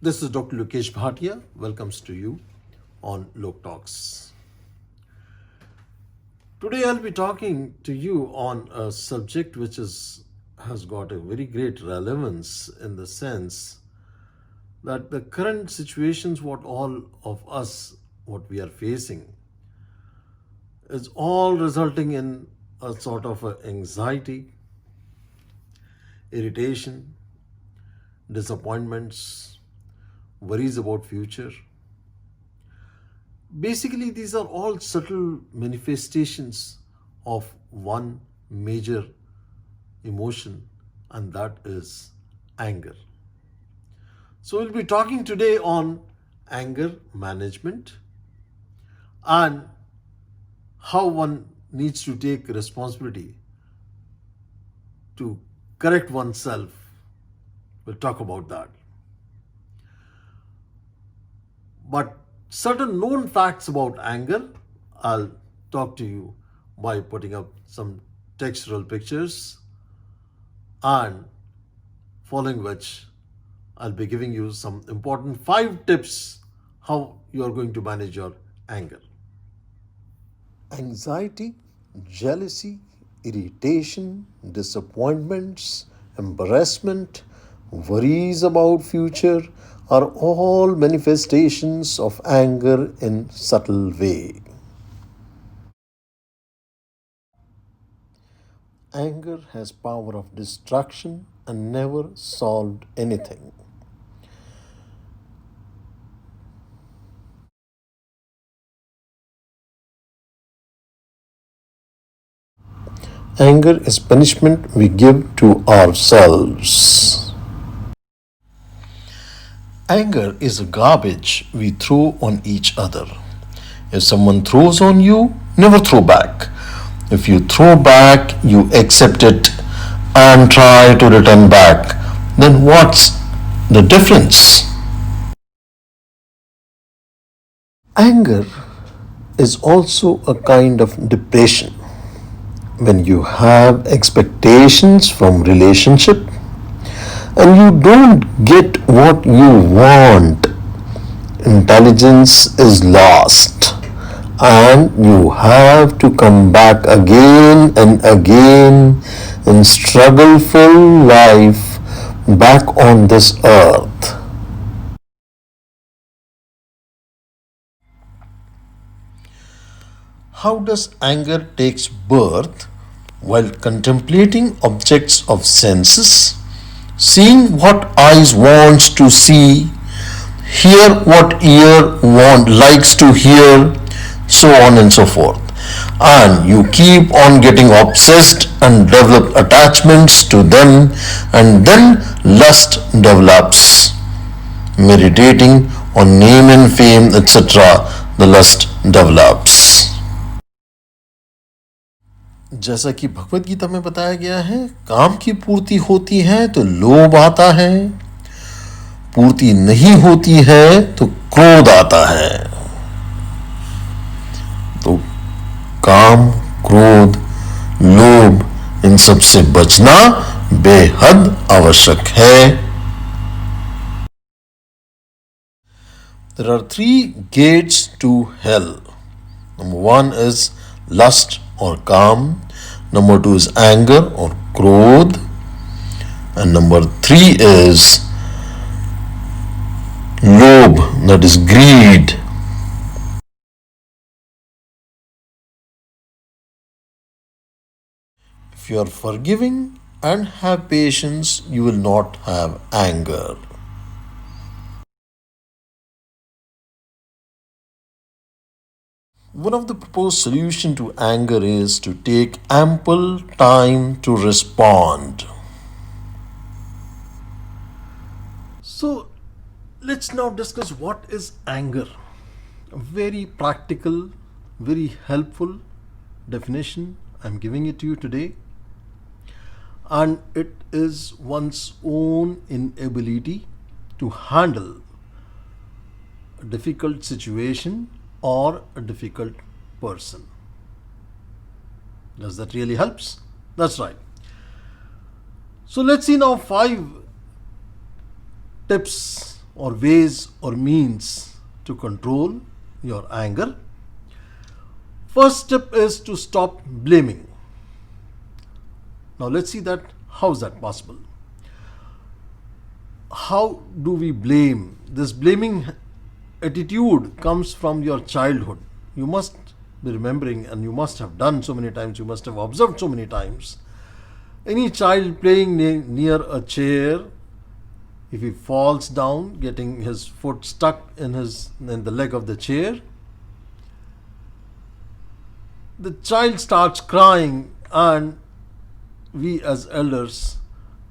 This is Dr. Lokesh Bhatia. Welcomes to you on Lok Talks. Today I'll be talking to you on a subject which has got a very great relevance in the sense that the current situations what all of us what we are facing is all resulting in a sort of a anxiety, irritation, disappointments, worries about future. Basically, these are all subtle manifestations of one major emotion, and that is anger. So, we'll be talking today on anger management and how one needs to take responsibility to correct oneself. We'll talk about that. But certain known facts about anger, I'll talk to you by putting up some textural pictures and following which I'll be giving you some important 5 tips how you are going to manage your anger. Anxiety, jealousy, irritation, disappointments, embarrassment, worries about future are all manifestations of anger in subtle way. Anger has power of destruction and never solved anything. Anger is punishment we give to ourselves. Anger is a garbage we throw on each other. If someone throws on you, never throw back. If you throw back, you accept it and try to return back. Then what's the difference? Anger is also a kind of depression. When you have expectations from relationship and you don't get what you want, intelligence is lost and you have to come back again and again in struggleful life back on this earth. How does anger takes birth? While contemplating objects of senses, seeing what eyes wants to see, hear what ear likes to hear, so on and so forth. And you keep on getting obsessed and develop attachments to them, and then lust develops. Meditating on name and fame, etc., the lust develops. जैसा कि भगवत गीता में बताया गया है, काम की पूर्ति होती है तो लोभ आता है, पूर्ति नहीं होती है तो क्रोध आता है. तो काम, क्रोध, लोभ इन सब से बचना बेहद आवश्यक है. There are 3 gates to hell. Number 1 is lust or काम. Number 2 is anger or krodh. And number 3 is lobh, that is greed. If you are forgiving and have patience, you will not have anger. One of the proposed solution to anger is to take ample time to respond. So let's now discuss what is anger. A very practical, very helpful definition. I'm giving it to you today. And it is one's own inability to handle a difficult situation or a difficult person. Does that really helps? That's right. So let's see now 5 tips or ways or means to control your anger. First step is to stop blaming. Now let's see that how is that possible? How do we blame? This blaming attitude comes from your childhood. You must be remembering, and you must have done so many times, you must have observed so many times. Any child playing near a chair, if he falls down, getting his foot stuck in the leg of the chair, the child starts crying, and we as elders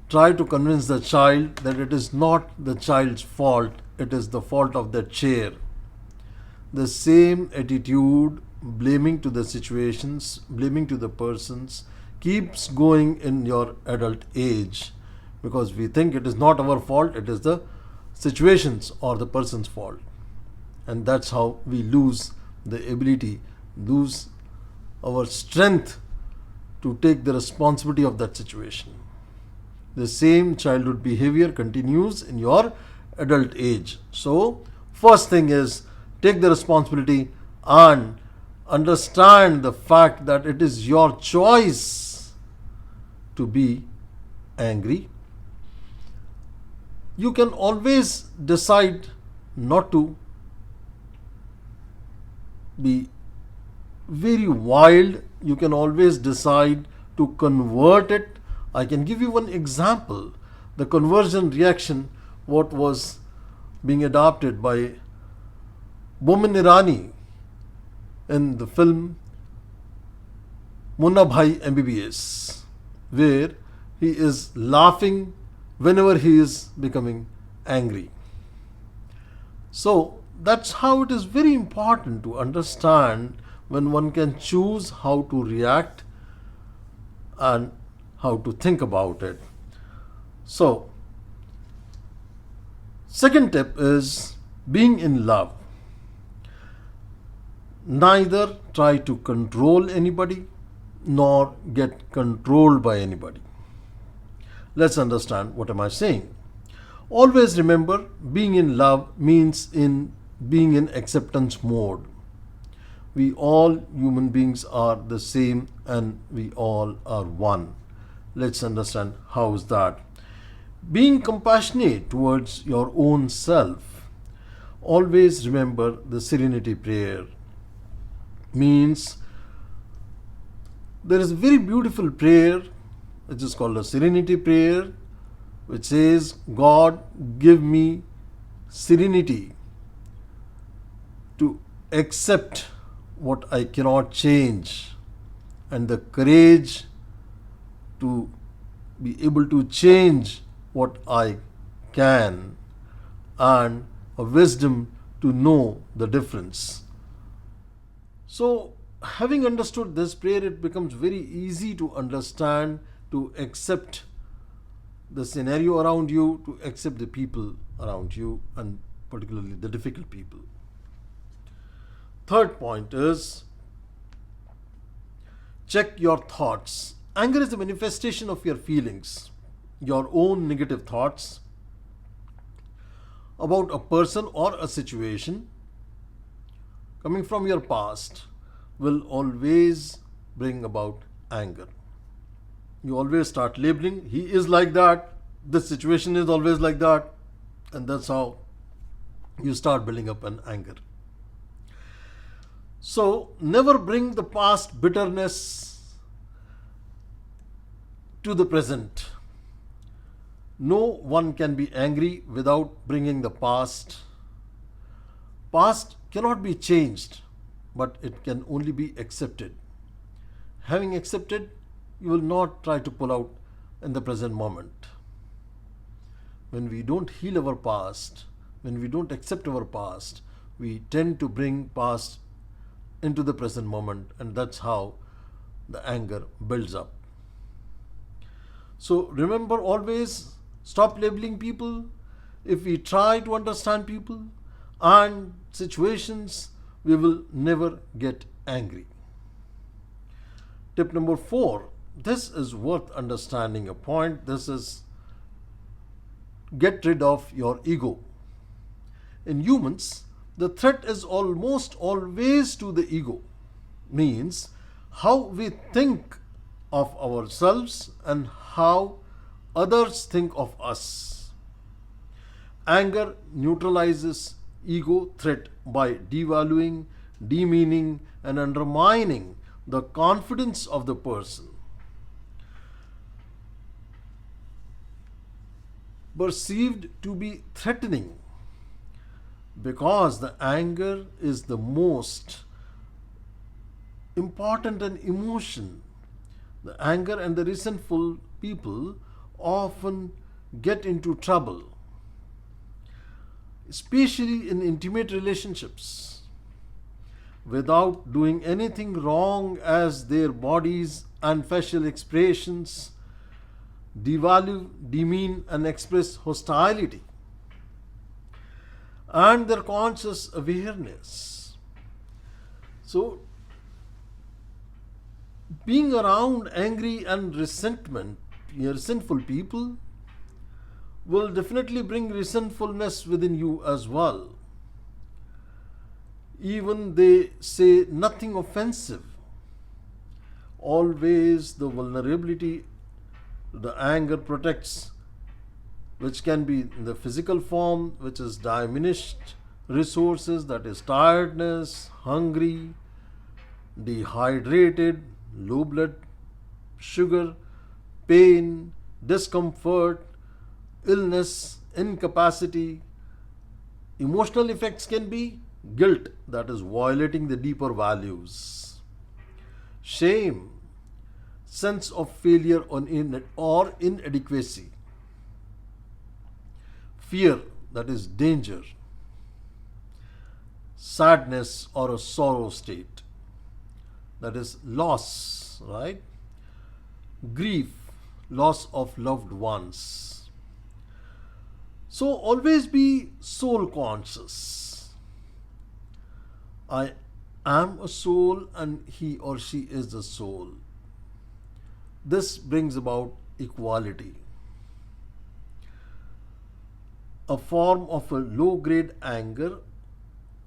try to convince the child that it is not the child's fault, it is the fault of the chair. The same attitude, blaming to the situations, blaming to the persons, keeps going in your adult age, because we think it is not our fault, it is the situations or the person's fault. And that's how we lose the ability, lose our strength to take the responsibility of that situation. The same childhood behavior continues in your adult age. So, first thing is take the responsibility and understand the fact that it is your choice to be angry. You can always decide not to be very wild. You can always decide to convert it. I can give you one example. The conversion reaction, what was being adopted by Boman Irani in the film Munna Bhai MBBS, where he is laughing whenever he is becoming angry. So that's how it is very important to understand when one can choose how to react and how to think about it. So, second tip is being in love. Neither try to control anybody nor get controlled by anybody. Let's understand what am I saying. Always remember, being in love means being in acceptance mode. We all human beings are the same and we all are one. Let's understand how is that. Being compassionate towards your own self. Always remember the Serenity prayer. Means there is a very beautiful prayer which is called the Serenity prayer, which says, God, give me serenity to accept what I cannot change, and the courage to be able to change what I can, and a wisdom to know the difference. So, having understood this prayer, it becomes very easy to understand, to accept the scenario around you, to accept the people around you, and particularly the difficult people. Third point is check your thoughts. Anger is the manifestation of your feelings, your own negative thoughts about a person or a situation coming from your past will always bring about anger. You always start labeling, he is like that, this situation is always like that, and that's how you start building up an anger. So, never bring the past bitterness to the present. No one can be angry without bringing the past. Past cannot be changed, but it can only be accepted. Having accepted, you will not try to pull out in the present moment. When we don't heal our past, when we don't accept our past, we tend to bring past into the present moment, and that's how the anger builds up. So remember, always stop labeling people. If we try to understand people and situations, we will never get angry. Tip number 4. This is worth understanding a point. This is get rid of your ego. In humans, the threat is almost always to the ego, means how we think of ourselves and how others think of us. Anger neutralizes ego threat by devaluing, demeaning, and undermining the confidence of the person. Perceived to be threatening because the anger is the most important an emotion. The anger and the resentful people often get into trouble, especially in intimate relationships, without doing anything wrong, as their bodies and facial expressions devalue, demean, and express hostility, and their conscious awareness. So, being around angry and resentful people will definitely bring resentfulness within you as well. Even they say nothing offensive, always the vulnerability, the anger protects, which can be in the physical form, which is diminished resources, that is tiredness, hungry, dehydrated, low blood sugar, pain, discomfort, illness, incapacity. Emotional effects can be guilt, that is violating the deeper values, shame, sense of failure or inadequacy, fear, that is danger, sadness or a sorrow state, that is loss, right? Grief, loss of loved ones. So always be soul conscious. I am a soul and he or she is the soul. This brings about equality. A form of a low grade anger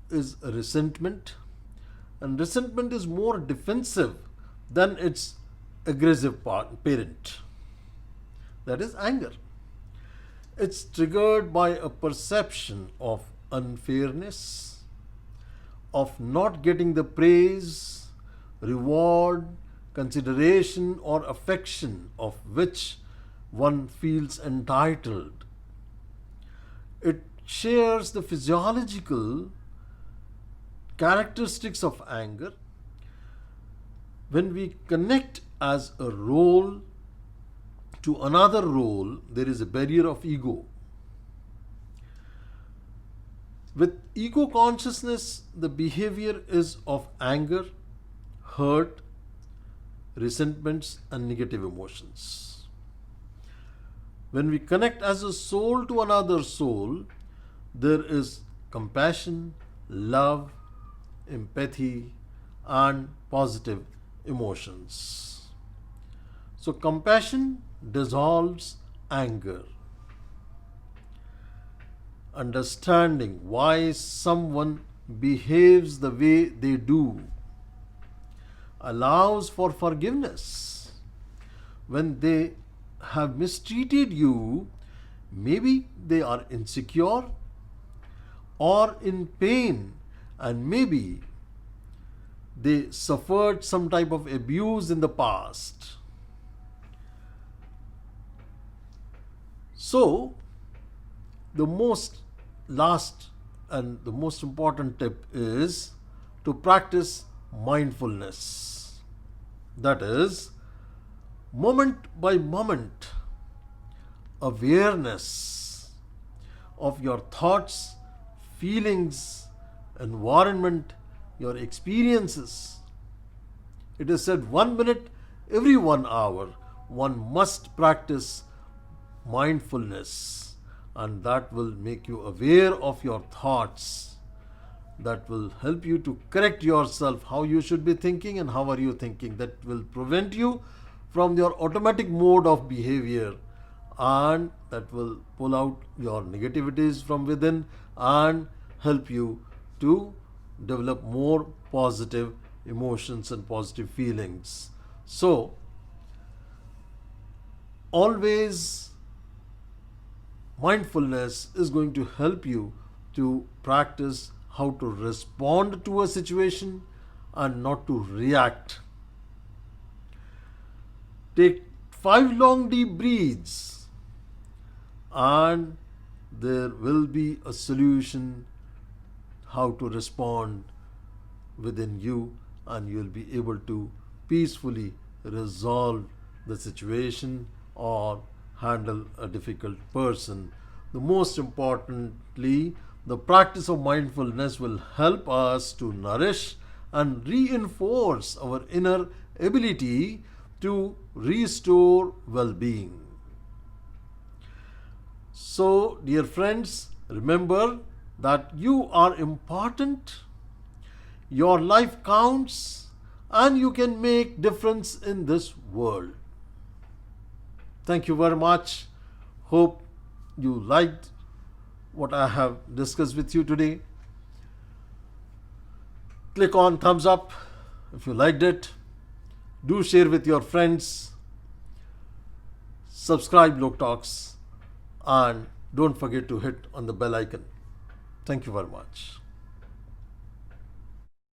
is resentment, and resentment is more defensive than its aggressive parent, that is anger. It's triggered by a perception of unfairness, of not getting the praise, reward, consideration, or affection of which one feels entitled. It shares the physiological characteristics of anger. When we connect as a role to another role, there is a barrier of ego. With ego consciousness, the behavior is of anger, hurt, resentments, and negative emotions. When we connect as a soul to another soul, there is compassion, love, empathy, and positive emotions. So, compassion dissolves anger. Understanding why someone behaves the way they do allows for forgiveness. When they have mistreated you, maybe they are insecure or in pain, and maybe they suffered some type of abuse in the past. So, the last and the most important tip is to practice mindfulness. That is, moment by moment awareness of your thoughts, feelings, environment, your experiences. It is said 1 minute every 1 hour one must practice mindfulness, and that will make you aware of your thoughts. That will help you to correct yourself, how you should be thinking and how are you thinking. That will prevent you from your automatic mode of behavior, and that will pull out your negativities from within and help you to develop more positive emotions and positive feelings. So, always mindfulness is going to help you to practice how to respond to a situation and not to react. Take 5 long deep breaths, and there will be a solution how to respond within you, and you will be able to peacefully resolve the situation or handle a difficult person. The most importantly, the practice of mindfulness will help us to nourish and reinforce our inner ability to restore well being. So, dear friends, remember that you are important, your life counts, and you can make difference in this world. Thank you very much. Hope you liked what I have discussed with you today. Click on thumbs up if you liked it. Do share with your friends. Subscribe Lok Talks, and don't forget to hit on the bell icon. Thank you very much.